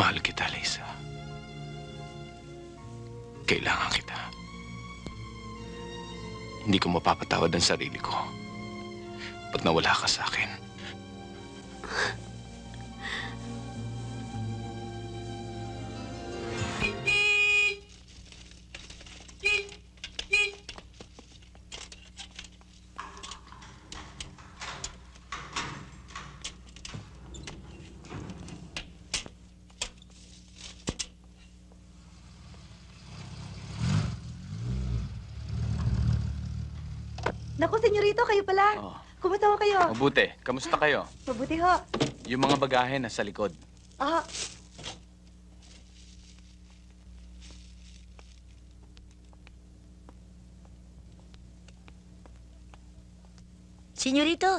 Mahal kita, Lisa. Kailangan kita. Hindi ko mapapatawad ang sarili ko pag nawala ka sa akin. Naku, senyorito, kayo pala. Oh. Kumusta ho kayo? Mabuti. Kamusta kayo? Mabuti ho. Yung mga bagahe nasa likod. Ah, Senyorito,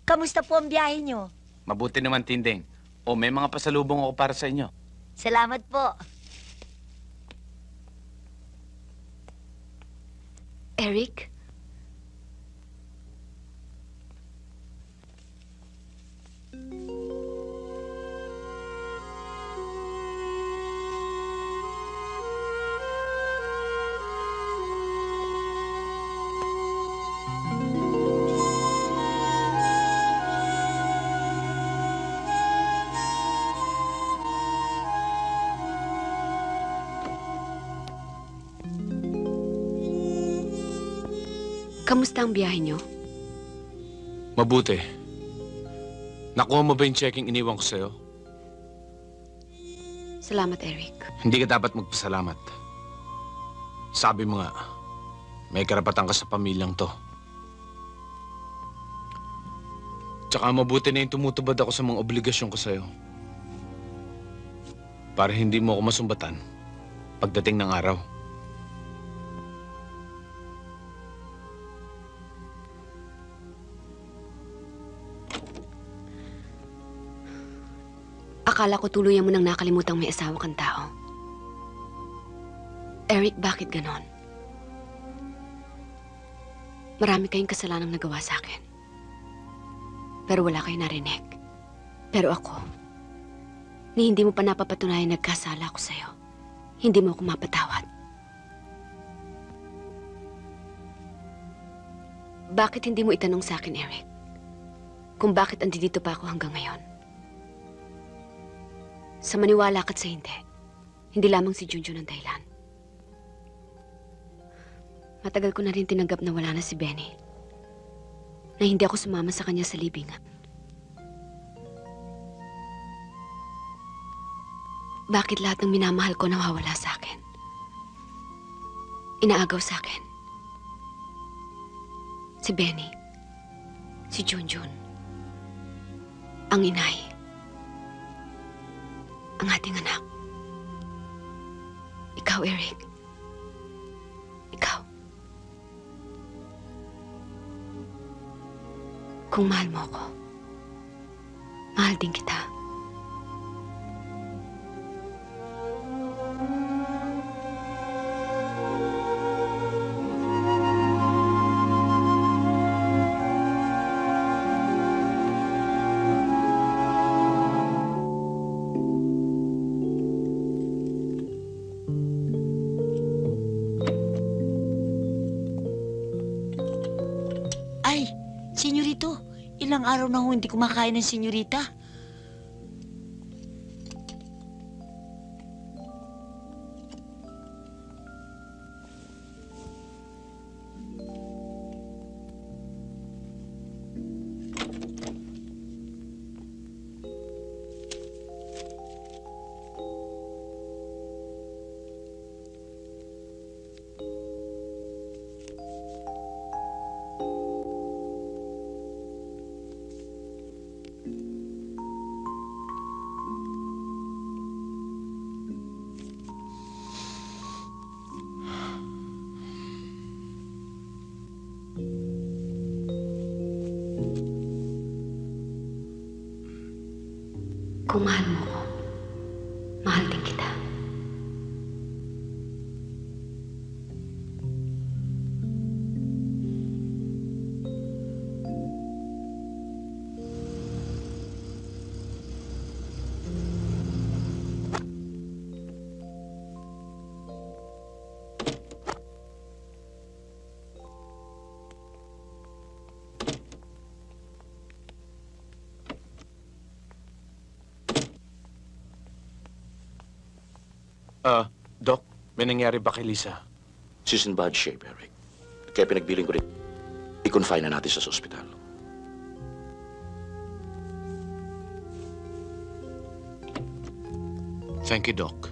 kamusta po ang biyahe nyo? Mabuti naman, Tinding. O, may mga pasalubong ako para sa inyo. Salamat po. Eric? Kamusta ang biyahe niyo? Mabuti. Nakuha mo ba yung checking iniwan ko sa'yo? Salamat, Eric. Hindi ka dapat magpasalamat. Sabi mo nga, may karapatan ka sa pamilyang to. Tsaka mabuti na yung tumutubad ako sa mga obligasyon ko sa'yo. Para hindi mo ako masumbatan pagdating ng araw. Akala ko tuluyan mo nang nakalimutang may asawa kang tao. Eric, bakit ganon? Marami kayong kasalanang nagawa sa akin. Pero wala kayo narinig. Pero ako, ni hindi mo pa napapatunayan nagkasala ako sa'yo. Hindi mo ako mapatawad. Bakit hindi mo itanong sa akin, Eric? Kung bakit andito pa ako hanggang ngayon? Sa maniwala ka't sa hindi lamang si Junjun ang dahilan. Matagal ko na rin tinanggap na wala na si Benny. Na hindi ako sumama sa kanya sa libingan. Bakit lahat ng minamahal ko nawawala sa akin? Inaagaw sa akin. Si Benny. Si Junjun. Ang inay. Ang ating anak. Ikaw, Eric. Ikaw. Kung mahal mo ako, mahal din kita. Ay, senyorito, ilang araw na ho hindi kumakain ng senyorita. Kung mahal mo ko, mahal din kita. Doc, may nangyari ba kay Lisa? She's in bad shape, Eric. Kaya pinagbiling ko rin, i-confine na natin sa ospital. Thank you, Doc.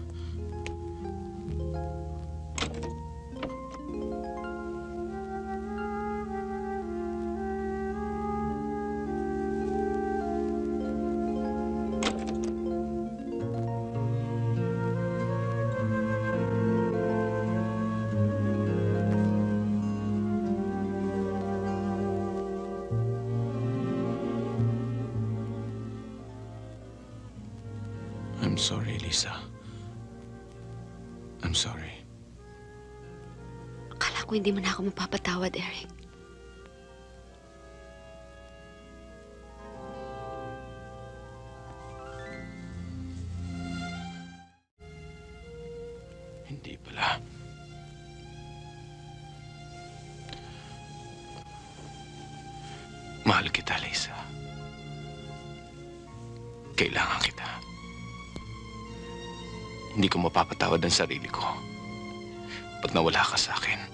I'm sorry, Lisa. I'm sorry. Akala ko hindi mo na ako mapapatawad, Eric. Hindi pala. Mahal kita, Lisa. Kailangan kita. Hindi ko mapapatawad ang sarili ko. Pag nawala ka sa akin.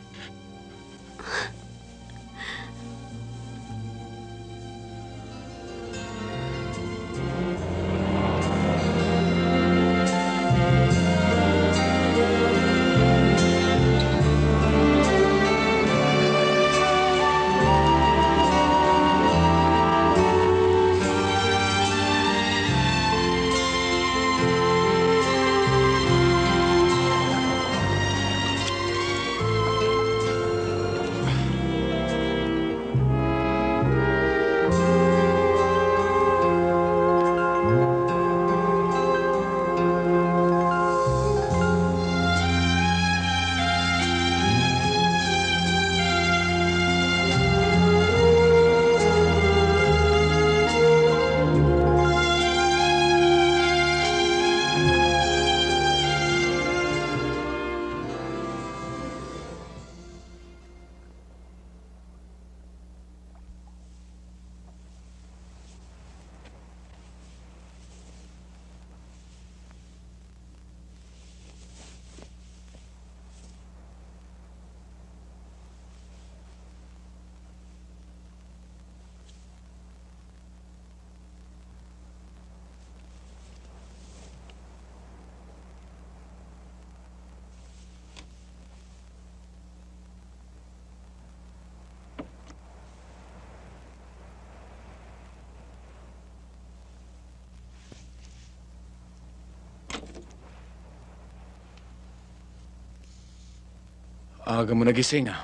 Aga mo nagising, ah.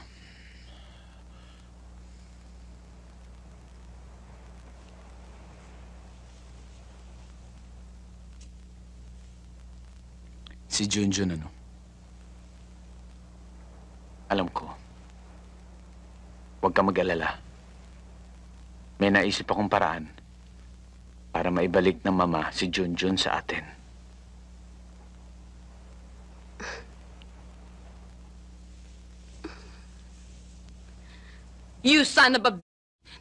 Si Junjun, ano? Alam ko. Huwag ka mag-alala. May naisip akong paraan para maibalik ng mama si Junjun sa atin. You son of a...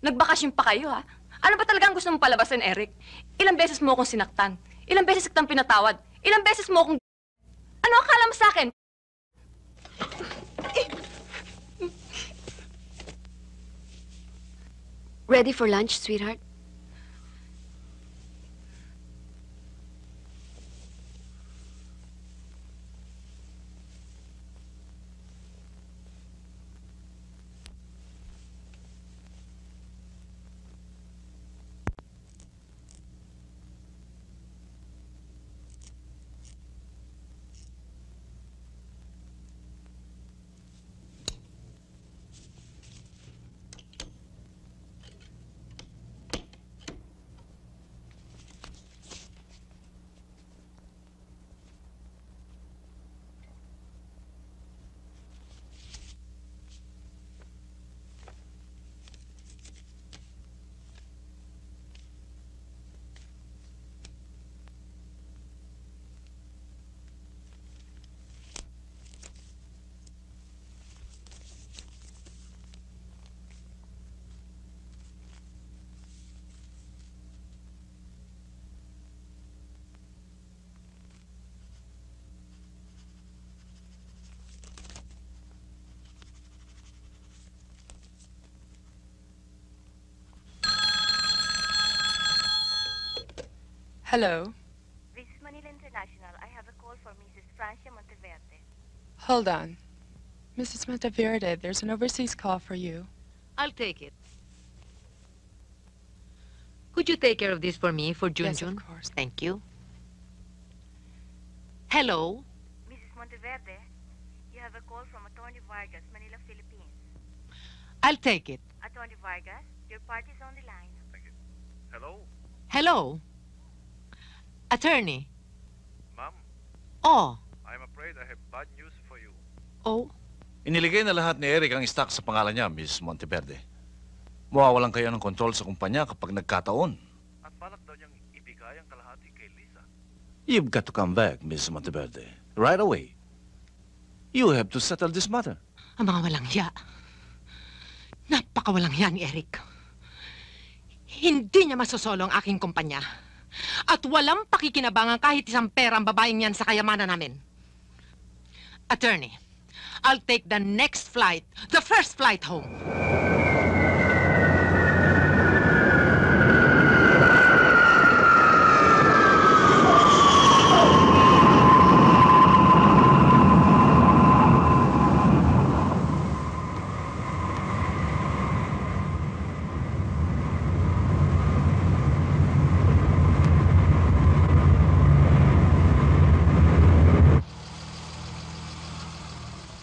Nagbakasyon pa kayo, ha? Ano ba talagang gusto mong palabasin, Eric? Ilang beses mo akong sinaktan? Ilang beses kitang pinatawad? Ilang beses mo akong... Ano akala mo sa akin? Ready for lunch, sweetheart? Hello. This is Manila International. I have a call for Mrs. Francia Monteverde. Hold on. Mrs. Monteverde, there's an overseas call for you. I'll take it. Could you take care of this for me, for Yes, Junjun? of course. Thank you. Hello? Mrs. Monteverde, you have a call from Attorney Vargas, Manila, Philippines. I'll take it. Attorney Vargas, your party's on the line. Hello? Attorney? Ma'am, Oh. I'm afraid I have bad news for you. Oh. Iniligay na lahat ni Eric ang stock sa pangalan niya, Miss Monteverde. Mawawalan kayo ng kontrol sa kumpanya kapag nagkataon. At balak daw niyang ibigay ang kalahati kay Lisa. You've got to come back, Miss Monteverde. Right away. You have to settle this matter. Ang mga walang hiya. Napakawalang hiya ni Eric. Hindi niya masosolo ang aking kumpanya. At walang pakikinabangan kahit isang pera ang babaeng yan sa kayamanan namin. Attorney, I'll take the next flight, the first flight home.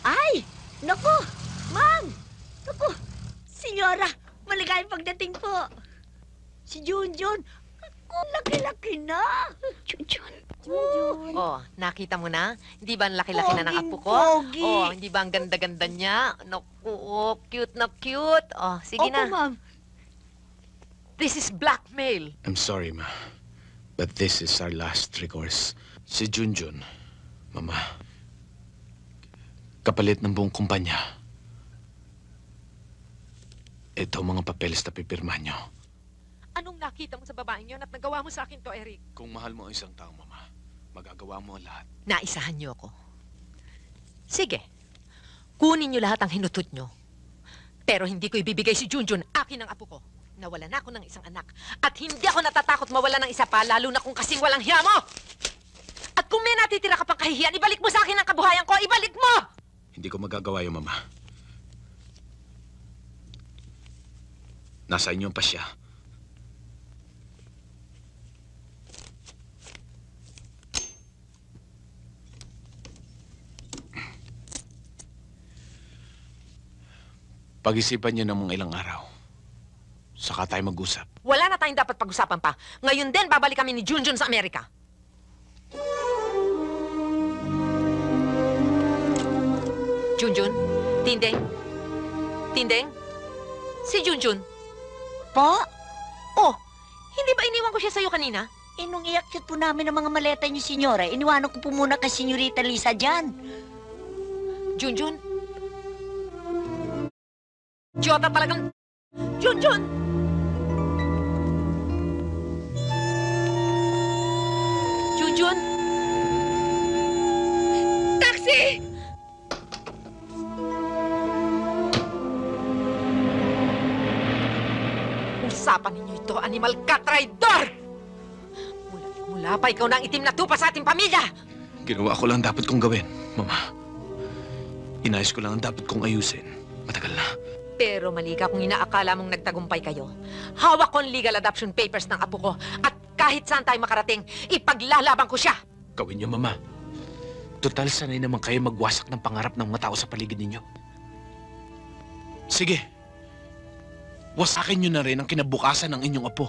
Ay! Naku! Ma'am! Naku! Senyora, maligayang pagdating po. Si Junjun. Ako, laki-laki na. Junjun. Junjun. Oh, nakita mo na? Hindi ba ang laki-laki na ng apo ko? Pogi. Oh, hindi ba ang ganda-ganda niya? Naku, oh, cute na cute. Oh, sige Opo, na. ma'am. This is blackmail. I'm sorry, ma. But this is our last recourse. Si Junjun, Mama, kapalit ng buong kumpanya. Ito ang mga papeles na pipirma nyo. Anong nakita mo sa babaeng yun at nagawa mo sa akin to, Eric? Kung mahal mo ang isang tao, Mama, magagawa mo ang lahat. Naisahan niyo ako. Sige, kunin niyo lahat ang hinutot niyo. Pero hindi ko ibibigay si Junjun, akin ang apo ko. Nawala na ako ng isang anak. At hindi ako natatakot mawala ng isa pa, lalo na kung kasing walang hiya mo! At kung may natitira ka pang kahihiyan, ibalik mo sa akin ang kabuhayan ko! Ibalik mo! Hindi ko magagawa yun, Mama. Nasa inyo pa siya. Pag-isipan niyo ng mga ilang araw. Saka tayo mag-usap. Wala na tayong dapat pag-usapan pa. Ngayon din, babalik kami ni Junjun sa Amerika. Junjun? Tindeng? Tindeng? Si Junjun? Po? Oh, hindi ba iniwan ko siya sa'yo kanina? Nung iakyat po namin ang mga maleta niyo, senyora, iniwanan ko po muna kay Senyorita Lisa dyan. Junjun? Jota talagang... Junjun! Junjun? Taxi! Usapan ninyo ito, animal ka, traidor! Mula pa ikaw na ang itim na tupa sa ating pamilya! Ginawa ko lang dapat kong gawin, Mama. Inayos ko lang ang dapat kong ayusin. Matagal na. Pero mali ka kung inaakala mong nagtagumpay kayo. Hawak ko ang legal adoption papers ng apo ko at kahit saan tayo makarating, ipaglalaban ko siya. Gawin niyo, Mama. Total, sanay naman kayo magwasak ng pangarap ng mga tao sa paligid ninyo. Sige. Wasakin niyo na rin ang kinabukasan ng inyong apo.